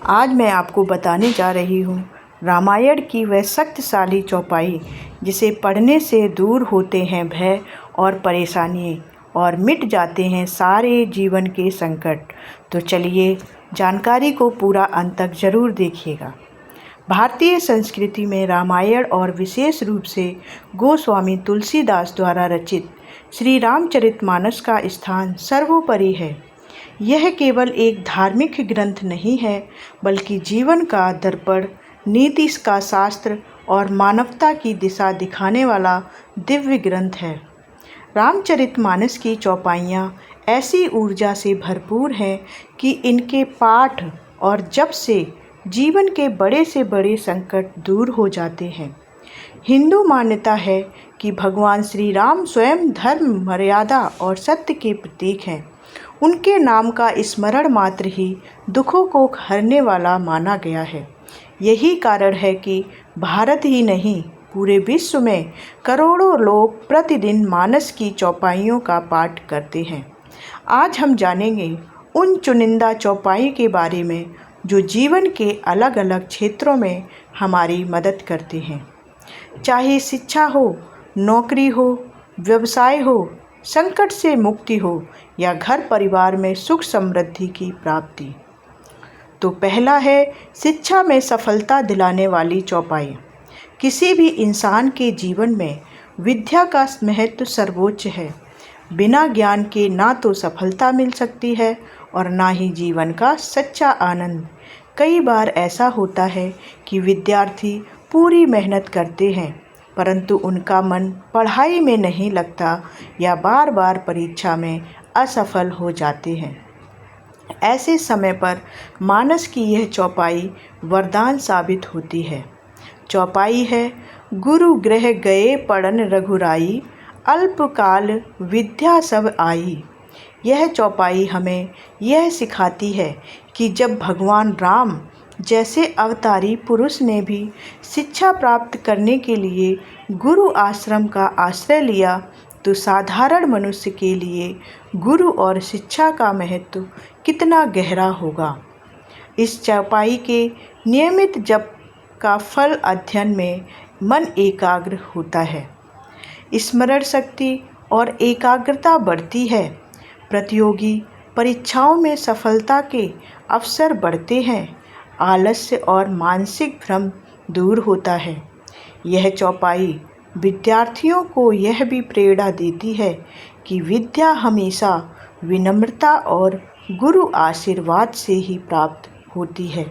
आज मैं आपको बताने जा रही हूँ रामायण की वह शक्तिशाली चौपाई जिसे पढ़ने से दूर होते हैं भय और परेशानी और मिट जाते हैं सारे जीवन के संकट। तो चलिए जानकारी को पूरा अंत तक ज़रूर देखिएगा। भारतीय संस्कृति में रामायण और विशेष रूप से गोस्वामी तुलसीदास द्वारा रचित श्री रामचरितमानस का स्थान सर्वोपरि है। यह केवल एक धार्मिक ग्रंथ नहीं है, बल्कि जीवन का दर्पण, नीति का शास्त्र और मानवता की दिशा दिखाने वाला दिव्य ग्रंथ है। रामचरितमानस की चौपाइयाँ ऐसी ऊर्जा से भरपूर हैं कि इनके पाठ और जप से जीवन के बड़े से बड़े संकट दूर हो जाते हैं। हिंदू मान्यता है कि भगवान श्री राम स्वयं धर्म, मर्यादा और सत्य के प्रतीक हैं। उनके नाम का स्मरण मात्र ही दुखों को हरने वाला माना गया है। यही कारण है कि भारत ही नहीं, पूरे विश्व में करोड़ों लोग प्रतिदिन मानस की चौपाइयों का पाठ करते हैं। आज हम जानेंगे उन चुनिंदा चौपाई के बारे में जो जीवन के अलग अलग क्षेत्रों में हमारी मदद करते हैं। चाहे शिक्षा हो, नौकरी हो, व्यवसाय हो, संकट से मुक्ति हो या घर परिवार में सुख समृद्धि की प्राप्ति। तो पहला है शिक्षा में सफलता दिलाने वाली चौपाई। किसी भी इंसान के जीवन में विद्या का महत्व सर्वोच्च है। बिना ज्ञान के ना तो सफलता मिल सकती है और ना ही जीवन का सच्चा आनंद। कई बार ऐसा होता है कि विद्यार्थी पूरी मेहनत करते हैं, परंतु उनका मन पढ़ाई में नहीं लगता या बार बार परीक्षा में असफल हो जाते हैं। ऐसे समय पर मानस की यह चौपाई वरदान साबित होती है। चौपाई है, गुरु गृह गए पढ़न रघुराई, अल्पकाल विद्या सब आई। यह चौपाई हमें यह सिखाती है कि जब भगवान राम जैसे अवतारी पुरुष ने भी शिक्षा प्राप्त करने के लिए गुरु आश्रम का आश्रय लिया, तो साधारण मनुष्य के लिए गुरु और शिक्षा का महत्व कितना गहरा होगा। इस चौपाई के नियमित जप का फल अध्ययन में मन एकाग्र होता है, स्मरण शक्ति और एकाग्रता बढ़ती है, प्रतियोगी परीक्षाओं में सफलता के अवसर बढ़ते हैं, आलस्य और मानसिक भ्रम दूर होता है। यह चौपाई विद्यार्थियों को यह भी प्रेरणा देती है कि विद्या हमेशा विनम्रता और गुरु आशीर्वाद से ही प्राप्त होती है।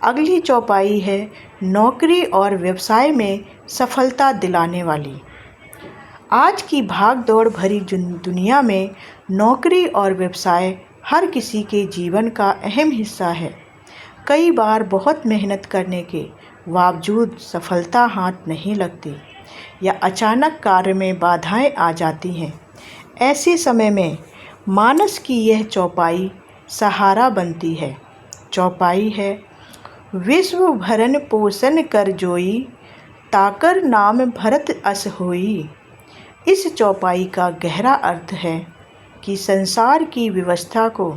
अगली चौपाई है नौकरी और व्यवसाय में सफलता दिलाने वाली। आज की भाग-दौड़ भरी दुनिया में नौकरी और व्यवसाय हर किसी के जीवन का अहम हिस्सा है। कई बार बहुत मेहनत करने के बावजूद सफलता हाथ नहीं लगती या अचानक कार्य में बाधाएं आ जाती हैं। ऐसे समय में मानस की यह चौपाई सहारा बनती है। चौपाई है, विश्व भरन पोषण कर जोई, ताकर नाम भरत अस होई। इस चौपाई का गहरा अर्थ है कि संसार की व्यवस्था को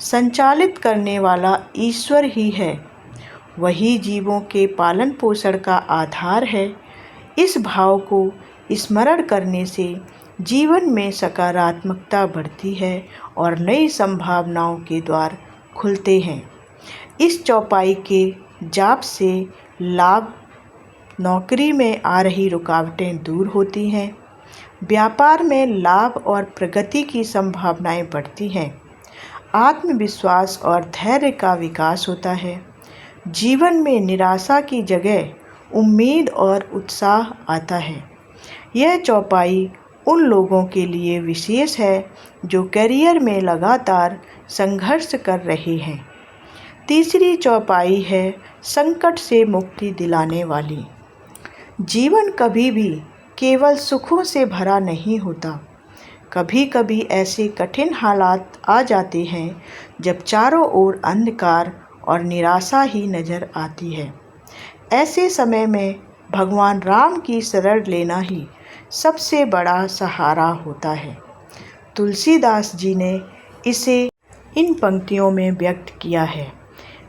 संचालित करने वाला ईश्वर ही है। वही जीवों के पालन पोषण का आधार है। इस भाव को स्मरण करने से जीवन में सकारात्मकता बढ़ती है और नई संभावनाओं के द्वार खुलते हैं। इस चौपाई के जाप से लाभ, नौकरी में आ रही रुकावटें दूर होती हैं, व्यापार में लाभ और प्रगति की संभावनाएं बढ़ती हैं, आत्मविश्वास और धैर्य का विकास होता है, जीवन में निराशा की जगह उम्मीद और उत्साह आता है। यह चौपाई उन लोगों के लिए विशेष है जो करियर में लगातार संघर्ष कर रहे हैं। तीसरी चौपाई है संकट से मुक्ति दिलाने वाली। जीवन कभी भी केवल सुखों से भरा नहीं होता। कभी कभी ऐसे कठिन हालात आ जाते हैं जब चारों ओर अंधकार और निराशा ही नज़र आती है। ऐसे समय में भगवान राम की शरण लेना ही सबसे बड़ा सहारा होता है। तुलसीदास जी ने इसे इन पंक्तियों में व्यक्त किया है,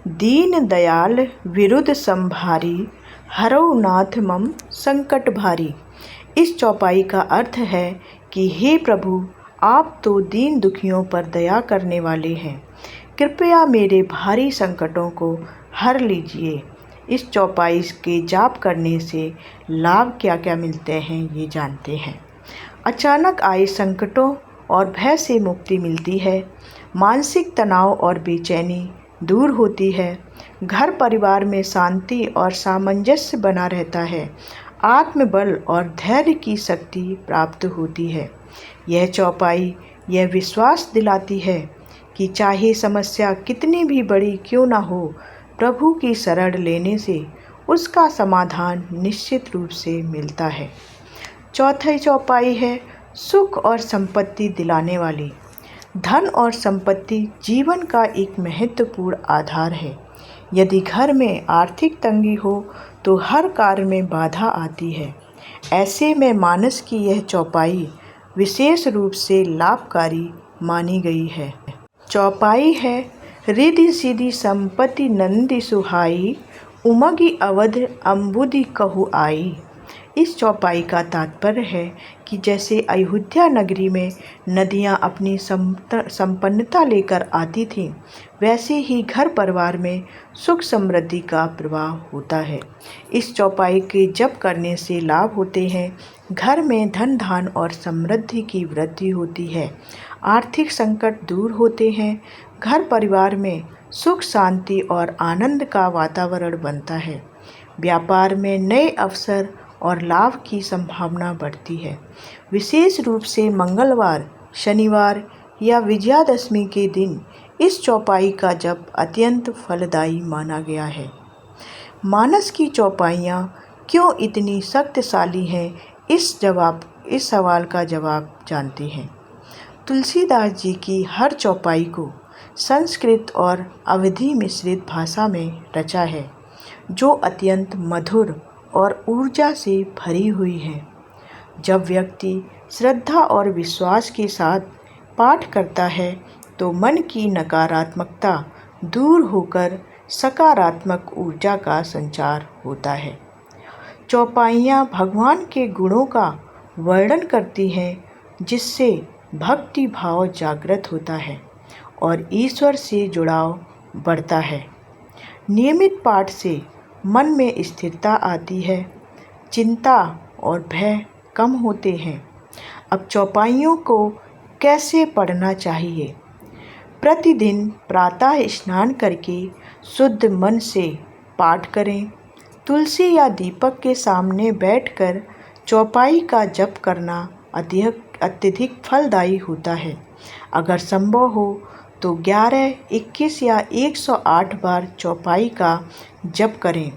दीन दयाल विरुद्ध संभारी, हरौ नाथ मम संकट भारी। इस चौपाई का अर्थ है कि हे प्रभु, आप तो दीन दुखियों पर दया करने वाले हैं, कृपया मेरे भारी संकटों को हर लीजिए। इस चौपाई के जाप करने से लाभ क्या क्या मिलते हैं ये जानते हैं। अचानक आए संकटों और भय से मुक्ति मिलती है, मानसिक तनाव और बेचैनी दूर होती है, घर परिवार में शांति और सामंजस्य बना रहता है, आत्मबल और धैर्य की शक्ति प्राप्त होती है। यह चौपाई यह विश्वास दिलाती है कि चाहे समस्या कितनी भी बड़ी क्यों ना हो, प्रभु की शरण लेने से उसका समाधान निश्चित रूप से मिलता है। चौथी चौपाई है सुख और संपत्ति दिलाने वाली। धन और संपत्ति जीवन का एक महत्वपूर्ण आधार है। यदि घर में आर्थिक तंगी हो तो हर कार्य में बाधा आती है। ऐसे में मानस की यह चौपाई विशेष रूप से लाभकारी मानी गई है। चौपाई है रिधि सिद्धि संपत्ति नंदी सुहाई, उमगी अवध अम्बुदि कहु आई। इस चौपाई का तात्पर्य है कि जैसे अयोध्या नगरी में नदियां अपनी संपन्नता लेकर आती थीं, वैसे ही घर परिवार में सुख समृद्धि का प्रवाह होता है। इस चौपाई के जप करने से लाभ होते हैं। घर में धन धान और समृद्धि की वृद्धि होती है, आर्थिक संकट दूर होते हैं, घर परिवार में सुख शांति और आनंद का वातावरण बनता है, व्यापार में नए अवसर और लाभ की संभावना बढ़ती है। विशेष रूप से मंगलवार, शनिवार या विजयादशमी के दिन इस चौपाई का जप अत्यंत फलदायी माना गया है। मानस की चौपाइयाँ क्यों इतनी शक्तिशाली हैं, इस सवाल का जवाब जानते हैं। तुलसीदास जी की हर चौपाई को संस्कृत और अवधी मिश्रित भाषा में रचा है, जो अत्यंत मधुर और ऊर्जा से भरी हुई है। जब व्यक्ति श्रद्धा और विश्वास के साथ पाठ करता है तो मन की नकारात्मकता दूर होकर सकारात्मक ऊर्जा का संचार होता है। चौपाइयाँ भगवान के गुणों का वर्णन करती हैं, जिससे भक्ति भाव जागृत होता है और ईश्वर से जुड़ाव बढ़ता है। नियमित पाठ से मन में स्थिरता आती है, चिंता और भय कम होते हैं। अब चौपाइयों को कैसे पढ़ना चाहिए? प्रतिदिन प्रातः स्नान करके शुद्ध मन से पाठ करें। तुलसी या दीपक के सामने बैठकर चौपाई का जप करना अत्यधिक फलदायी होता है। अगर संभव हो तो 11, 21 या 108 बार चौपाई का जप करें।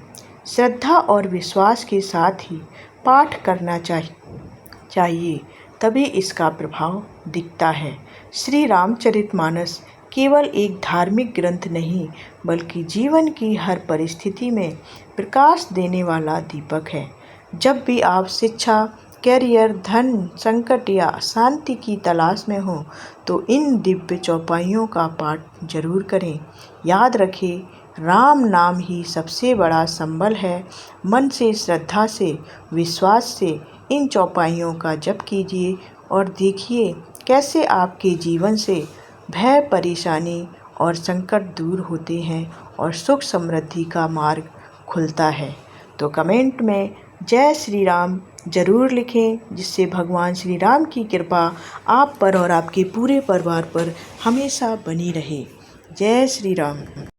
श्रद्धा और विश्वास के साथ ही पाठ करना चाहिए, तभी इसका प्रभाव दिखता है। श्री रामचरितमानस केवल एक धार्मिक ग्रंथ नहीं, बल्कि जीवन की हर परिस्थिति में प्रकाश देने वाला दीपक है। जब भी आप शिक्षा, कैरियर, धन, संकट या शांति की तलाश में हो तो इन दिव्य चौपाइयों का पाठ जरूर करें। याद रखें, राम नाम ही सबसे बड़ा संबल है। मन से, श्रद्धा से, विश्वास से इन चौपाइयों का जप कीजिए और देखिए कैसे आपके जीवन से भय, परेशानी और संकट दूर होते हैं और सुख समृद्धि का मार्ग खुलता है। तो कमेंट में जय श्री राम ज़रूर लिखें, जिससे भगवान श्री राम की कृपा आप पर और आपके पूरे परिवार पर हमेशा बनी रहे। जय श्री राम।